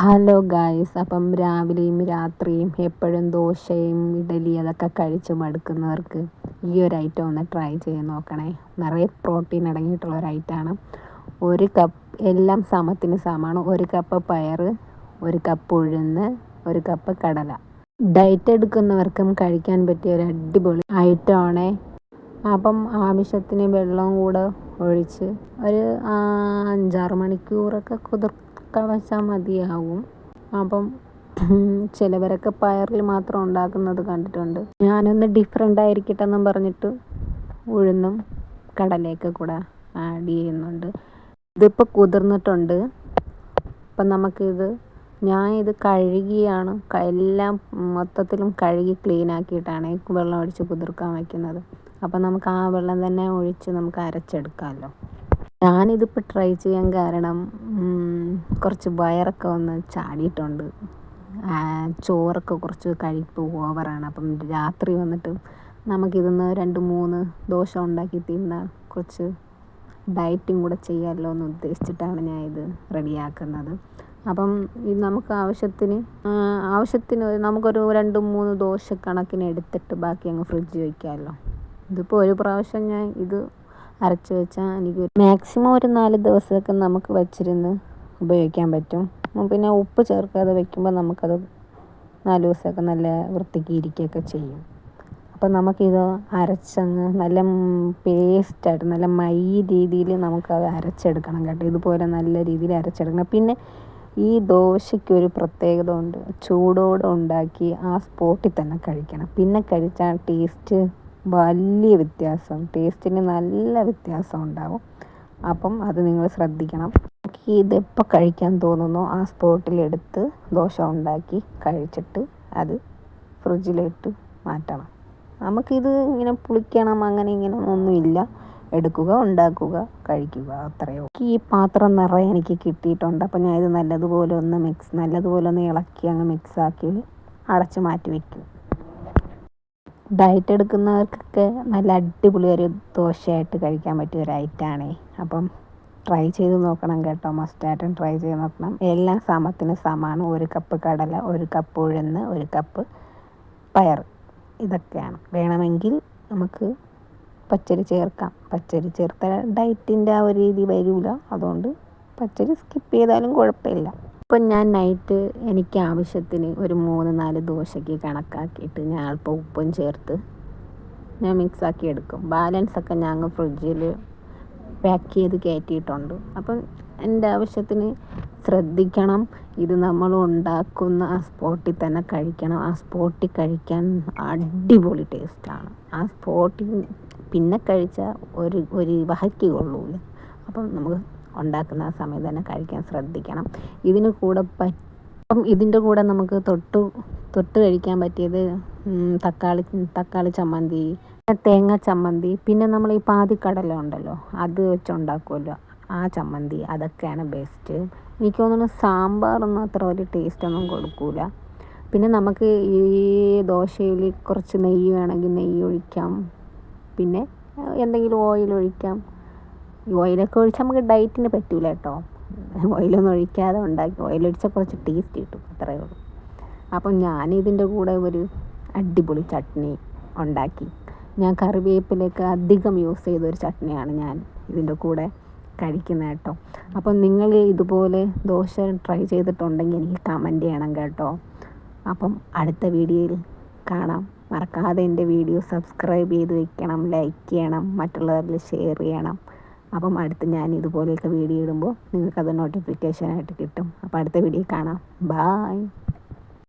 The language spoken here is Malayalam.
ഹലോ ഗായ്സ്, അപ്പം രാവിലെയും രാത്രിയും എപ്പോഴും ദോശയും ഇഡലി അതൊക്കെ കഴിച്ച് മടുക്കുന്നവർക്ക് ഈ ഒരു ഐറ്റം ഒന്ന് ട്രൈ ചെയ്ത് നോക്കണേ. നിറയെ പ്രോട്ടീൻ അടങ്ങിയിട്ടുള്ള ഒരു ഐറ്റമാണ്. ഒരു കപ്പ് എല്ലാം സമത്തിന് സമമാണ്. ഒരു കപ്പ് പയർ, ഒരു കപ്പ് ഉഴുന്ന്, ഒരു കപ്പ് കടല. ഡയറ്റ് എടുക്കുന്നവർക്കും കഴിക്കാൻ പറ്റിയ ഒരു അടിപൊളി ഐറ്റമാണേ. അപ്പം ആവശ്യത്തിന് വെള്ളം കൂടെ ഒഴിച്ച് ഒരു 5-6 മണിക്കൂറൊക്കെ കുതിർക്കാൻ വെച്ചാൽ മതിയാവും. അപ്പം ചിലവരൊക്കെ പയറിൽ മാത്രം ഉണ്ടാക്കുന്നത് കണ്ടിട്ടുണ്ട്. ഞാനൊന്ന് ഡിഫറെൻ്റ് ആയിരിക്കട്ടെ എന്നും പറഞ്ഞിട്ട് ഉഴുന്നും കടലയൊക്കെ കൂടെ ആഡ് ചെയ്യുന്നുണ്ട്. ഇതിപ്പോൾ കുതിർന്നിട്ടുണ്ട്. അപ്പം ഞാൻ ഇത് കഴുകിയാണ് എല്ലാം മൊത്തത്തിലും കഴുകി ക്ലീൻ ആക്കിയിട്ടാണ് വെള്ളം ഒഴിച്ച് കുതിർക്കാൻ വയ്ക്കുന്നത്. അപ്പം നമുക്ക് ആ വെള്ളം തന്നെ ഒഴിച്ച് നമുക്ക് അരച്ചെടുക്കാമല്ലോ. ഞാനിതിപ്പോൾ ട്രൈ ചെയ്യാൻ കാരണം കുറച്ച് വയറൊക്കെ ഒന്ന് ചാടിയിട്ടുണ്ട്. ചോറൊക്കെ കുറച്ച് കഴിപ്പ് ഓവറാണ്. അപ്പം രാത്രി വന്നിട്ട് നമുക്കിതൊന്ന് 2-3 ദോശ ഉണ്ടാക്കി തിന്നാൽ കുറച്ച് ഡയറ്റും കൂടെ ചെയ്യാമല്ലോ എന്ന് ഉദ്ദേശിച്ചിട്ടാണ് ഞാൻ ഇത് റെഡിയാക്കുന്നത്. അപ്പം ഇത് നമുക്ക് ആവശ്യത്തിന് നമുക്കൊരു 2-3 ദോശ കണക്കിന് എടുത്തിട്ട് ബാക്കി അങ്ങ് ഫ്രിഡ്ജിൽ വയ്ക്കാമല്ലോ. ഇതിപ്പോൾ ഒരു പ്രാവശ്യം ഞാൻ ഇത് അരച്ച് വെച്ചാൽ എനിക്ക് മാക്സിമം ഒരു 4 ദിവസമൊക്കെ നമുക്ക് വച്ചിരുന്ന് ഉപയോഗിക്കാൻ പറ്റും. പിന്നെ ഉപ്പ് ചേർക്കാതെ വയ്ക്കുമ്പോൾ നമുക്കത് 4 ദിവസമൊക്കെ നല്ല വൃത്തിക്ക് ഇരിക്കുകയൊക്കെ ചെയ്യും. അപ്പം നമുക്കിത് അരച്ചങ്ങ് നല്ല പേസ്റ്റായിട്ട് നല്ല രീതിയിൽ നമുക്കത് അരച്ചെടുക്കണം കേട്ടോ. ഇതുപോലെ നല്ല രീതിയിൽ അരച്ചെടുക്കണം. പിന്നെ ഈ ദോശയ്ക്കൊരു പ്രത്യേകത ഉണ്ട്. ചൂടോടെ ഉണ്ടാക്കി ആ സ്പോട്ടിൽ തന്നെ കഴിക്കണം. പിന്നെ കഴിച്ചാൽ ടേസ്റ്റിന് നല്ല വ്യത്യാസം ഉണ്ടാവും. അപ്പം അത് നിങ്ങൾ ശ്രദ്ധിക്കണം. ഇതെപ്പോൾ കഴിക്കാൻ തോന്നുന്നോ ആ സ്പോട്ടിലെടുത്ത് ദോശ ഉണ്ടാക്കി കഴിച്ചിട്ട് അത് ഫ്രിഡ്ജിലിട്ട് മാറ്റണം. നമുക്കിത് ഇങ്ങനെ പുളിക്കണം അങ്ങനെ ഇങ്ങനെ ഒന്നുമില്ല. എടുക്കുക, ഉണ്ടാക്കുക, കഴിക്കുക, അത്രയോ. ഈ പാത്രം നിറയെ എനിക്ക് കിട്ടിയിട്ടുണ്ട്. അപ്പം ഞാൻ ഇത് നല്ലതുപോലെ ഒന്ന് ഇളക്കി അങ്ങ് മിക്സാക്കി അടച്ച് മാറ്റി വയ്ക്കും. ഡയറ്റ് എടുക്കുന്നവർക്കൊക്കെ നല്ല അടിപൊളി ഒരു ദോശയായിട്ട് കഴിക്കാൻ പറ്റിയ ഒരു ഐറ്റമാണേ. അപ്പം ട്രൈ ചെയ്ത് നോക്കണം കേട്ടോ. മസ്റ്റായിട്ടും ട്രൈ ചെയ്ത് നോക്കണം. എല്ലാം സമത്തിന് സമമാണ്. 1 കപ്പ് കടല, 1 കപ്പ് ഉഴുന്ന്, 1 കപ്പ് പയർ, ഇതൊക്കെയാണ്. വേണമെങ്കിൽ നമുക്ക് പച്ചരി ചേർക്കാം. പച്ചരി ചേർത്താൽ ഡയറ്റിൻ്റെ ആ ഒരു രീതി വരില്ല. അതുകൊണ്ട് പച്ചരി സ്കിപ്പ് ചെയ്താലും കുഴപ്പമില്ല. ഇപ്പം ഞാൻ നൈറ്റ് എനിക്ക് ആവശ്യത്തിന് ഒരു 3-4 ദോശയ്ക്ക് കണക്കാക്കിയിട്ട് ഞാൻ അല്പം ഉപ്പും ചേർത്ത് ഞാൻ മിക്സാക്കി എടുക്കും. ബാലൻസൊക്കെ ഞാൻ ഫ്രിഡ്ജിൽ പാക്ക് ചെയ്ത് കയറ്റിയിട്ടുണ്ട്. അപ്പം എൻ്റെ ആവശ്യത്തിന് ശ്രദ്ധിക്കണം. ഇത് നമ്മൾ ഉണ്ടാക്കുന്ന ആ സ്പോട്ടിൽ തന്നെ കഴിക്കണം. ആ സ്പോട്ടിൽ കഴിക്കാൻ അടിപൊളി ടേസ്റ്റാണ്. ആ സ്പോട്ടിൽ പിന്നെ കഴിച്ചാൽ ഒരു വഹയ്ക്ക് കൊള്ളൂല. അപ്പം നമുക്ക് ഉണ്ടാക്കുന്ന ആ സമയത്ത് തന്നെ കഴിക്കാൻ ശ്രദ്ധിക്കണം. ഇതിൻ്റെ കൂടെ നമുക്ക് തൊട്ട് കഴിക്കാൻ പറ്റിയത് തക്കാളി ചമ്മന്തി, തേങ്ങ ചമ്മന്തി, പിന്നെ നമ്മൾ ഈ പാതിക്കടല ഉണ്ടല്ലോ അത് വെച്ചുണ്ടാക്കുമല്ലോ ആ ചമ്മന്തി, അതൊക്കെയാണ് ബെസ്റ്റ്. എനിക്ക് തോന്നുന്നു സാമ്പാറൊന്നും അത്ര വലിയ ടേസ്റ്റൊന്നും കൊടുക്കില്ല. പിന്നെ നമുക്ക് ഈ ദോശയിൽ കുറച്ച് നെയ്യ് വേണമെങ്കിൽ നെയ്യ് ഒഴിക്കാം. പിന്നെ എന്തെങ്കിലും ഓയിൽ ഒഴിക്കാം. ഈ ഓയിലൊക്കെ ഒഴിച്ചാൽ നമുക്ക് ഡയറ്റിന് പറ്റൂല കേട്ടോ. ഓയിലൊന്നും ഒഴിക്കാതെ ഉണ്ടാക്കി ഓയിലൊഴിച്ചാൽ കുറച്ച് ടേസ്റ്റ് കിട്ടും, അത്രയേ ഉള്ളൂ. അപ്പം ഞാനിതിൻ്റെ കൂടെ ഒരു അടിപൊളി ചട്നി ഉണ്ടാക്കി. ഞാൻ കറിവേപ്പിലൊക്കെ അധികം യൂസ് ചെയ്തൊരു ചട്നിയാണ് ഞാൻ ഇതിൻ്റെ കൂടെ കഴിക്കുന്നത് കേട്ടോ. അപ്പം നിങ്ങൾ ഇതുപോലെ ദോശ ട്രൈ ചെയ്തിട്ടുണ്ടെങ്കിൽ എനിക്ക് കമൻറ്റ് ചെയ്യണം കേട്ടോ. അപ്പം അടുത്ത വീഡിയോയിൽ കാണാം. മറക്കാതെ എൻ്റെ വീഡിയോ സബ്സ്ക്രൈബ് ചെയ്ത് വയ്ക്കണം, ലൈക്ക് ചെയ്യണം, മറ്റുള്ളവരിൽ ഷെയർ ചെയ്യണം. അപ്പം അടുത്ത് ഞാൻ ഇതുപോലെയൊക്കെ വീഡിയോ ഇടുമ്പോൾ നിങ്ങൾക്കത് നോട്ടിഫിക്കേഷനായിട്ട് കിട്ടും. അപ്പോൾ അടുത്ത വീഡിയോ കാണാം. ബായ്.